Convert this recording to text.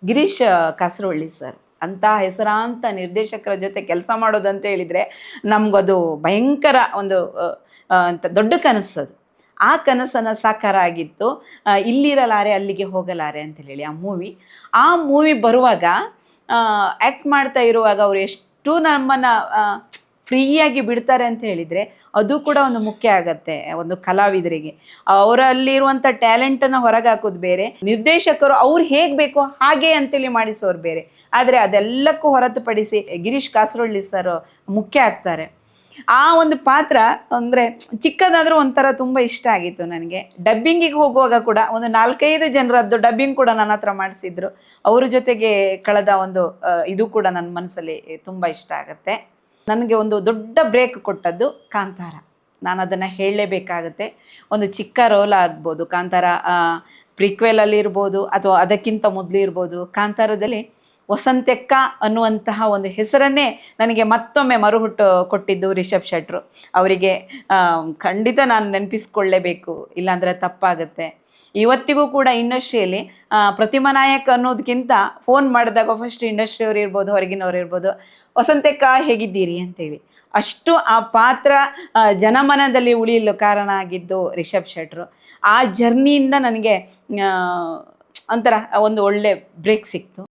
Girish Kasaravalli sir ಅಂತ ಹೆಸರಾಂತ ನಿರ್ದೇಶಕರ ಜೊತೆ ಕೆಲಸ ಮಾಡೋದಂತ ಹೇಳಿದರೆ ನಮಗದು ಭಯಂಕರ ಒಂದು ಅಂತ ದೊಡ್ಡ ಕನಸದು. ಆ ಕನಸನ್ನು ಸಾಕಾರ ಆಗಿತ್ತು ಇಲ್ಲಿರಲಾರೆ ಅಲ್ಲಿಗೆ ಹೋಗಲಾರೆ ಅಂತ ಹೇಳಿ ಆ ಮೂವಿ ಬರುವಾಗ ಆ್ಯಕ್ಟ್ ಮಾಡ್ತಾ ಇರುವಾಗ ಅವರು ಎಷ್ಟು ನಮ್ಮನ್ನು ಫ್ರೀಯಾಗಿ ಬಿಡ್ತಾರೆ ಅಂತ ಹೇಳಿದರೆ ಅದು ಕೂಡ ಒಂದು ಮುಖ್ಯ ಆಗತ್ತೆ ಒಂದು ಕಲಾವಿದರಿಗೆ. ಅವರಲ್ಲಿರುವಂಥ ಟ್ಯಾಲೆಂಟನ್ನು ಹೊರಗೆ ಹಾಕೋದು ಬೇರೆ, ನಿರ್ದೇಶಕರು ಅವ್ರು ಹೇಗೆ ಬೇಕೋ ಹಾಗೆ ಅಂತೇಳಿ ಮಾಡಿಸೋರು ಬೇರೆ. ಆದರೆ ಅದೆಲ್ಲಕ್ಕೂ ಹೊರತುಪಡಿಸಿ ಗಿರೀಶ್ ಕಾಸರವಳ್ಳಿ ಸರ್ ಮುಖ್ಯ ಆಗ್ತಾರೆ. ಆ ಒಂದು ಪಾತ್ರ ಅಂದರೆ ಚಿಕ್ಕದಾದರೂ ಒಂಥರ ತುಂಬ ಇಷ್ಟ ಆಗಿತ್ತು ನನಗೆ. ಡಬ್ಬಿಂಗಿಗೆ ಹೋಗುವಾಗ ಕೂಡ ಒಂದು 4-5 ಜನರದ್ದು ಡಬ್ಬಿಂಗ್ ಕೂಡ ನನ್ನ ಹತ್ರ ಮಾಡಿಸಿದ್ರು. ಅವ್ರ ಜೊತೆಗೆ ಕಳೆದ ಒಂದು ಇದು ಕೂಡ ನನ್ನ ಮನಸ್ಸಲ್ಲಿ ತುಂಬ ಇಷ್ಟ ಆಗುತ್ತೆ. ನನಗೆ ಒಂದು ದೊಡ್ಡ ಬ್ರೇಕ್ ಕೊಟ್ಟದ್ದು ಕಾಂತಾರ. ನಾನು ಅದನ್ನು ಹೇಳಲೇಬೇಕಾಗತ್ತೆ. ಒಂದು ಚಿಕ್ಕ ರೋಲ್ ಆಗ್ಬೋದು, ಕಾಂತಾರ ಪ್ರಿಕ್ವೆಲಲ್ಲಿ ಇರ್ಬೋದು ಅಥವಾ ಅದಕ್ಕಿಂತ ಮೊದಲು ಇರ್ಬೋದು. ಕಾಂತಾರದಲ್ಲಿ ವಸಂತಕ್ಕ ಅನ್ನುವಂತಹ ಒಂದು ಹೆಸರನ್ನೇ ನನಗೆ ಮತ್ತೊಮ್ಮೆ ಮರುಹುಟ್ಟು ಕೊಟ್ಟಿದ್ದು ರಿಷಬ್ ಶೆಟ್ರು. ಅವರಿಗೆ ಖಂಡಿತ ನಾನು ನೆನಪಿಸ್ಕೊಳ್ಳೇಬೇಕು, ಇಲ್ಲಾಂದರೆ ತಪ್ಪಾಗುತ್ತೆ. ಇವತ್ತಿಗೂ ಕೂಡ ಇಂಡಸ್ಟ್ರಿಯಲ್ಲಿ ಪ್ರತಿಮಾ ನಾಯಕ್ ಅನ್ನೋದಕ್ಕಿಂತ ಫೋನ್ ಮಾಡಿದಾಗ ಫಸ್ಟ್ ಇಂಡಸ್ಟ್ರಿಯವ್ರು ಇರ್ಬೋದು, ಹೊರಗಿನವ್ರು ಇರ್ಬೋದು, ವಸಂತಕ್ಕ ಹೇಗಿದ್ದೀರಿ ಅಂತೇಳಿ. ಅಷ್ಟು ಆ ಪಾತ್ರ ಜನಮನದಲ್ಲಿ ಉಳಿಯಲು ಕಾರಣ ಆಗಿದ್ದು ರಿಷಬ್ ಶೆಟ್ರು. ಆ ಜರ್ನಿಯಿಂದ ನನಗೆ ಒಂಥರ ಒಂದು ಒಳ್ಳೆ ಬ್ರೇಕ್ ಸಿಕ್ತು.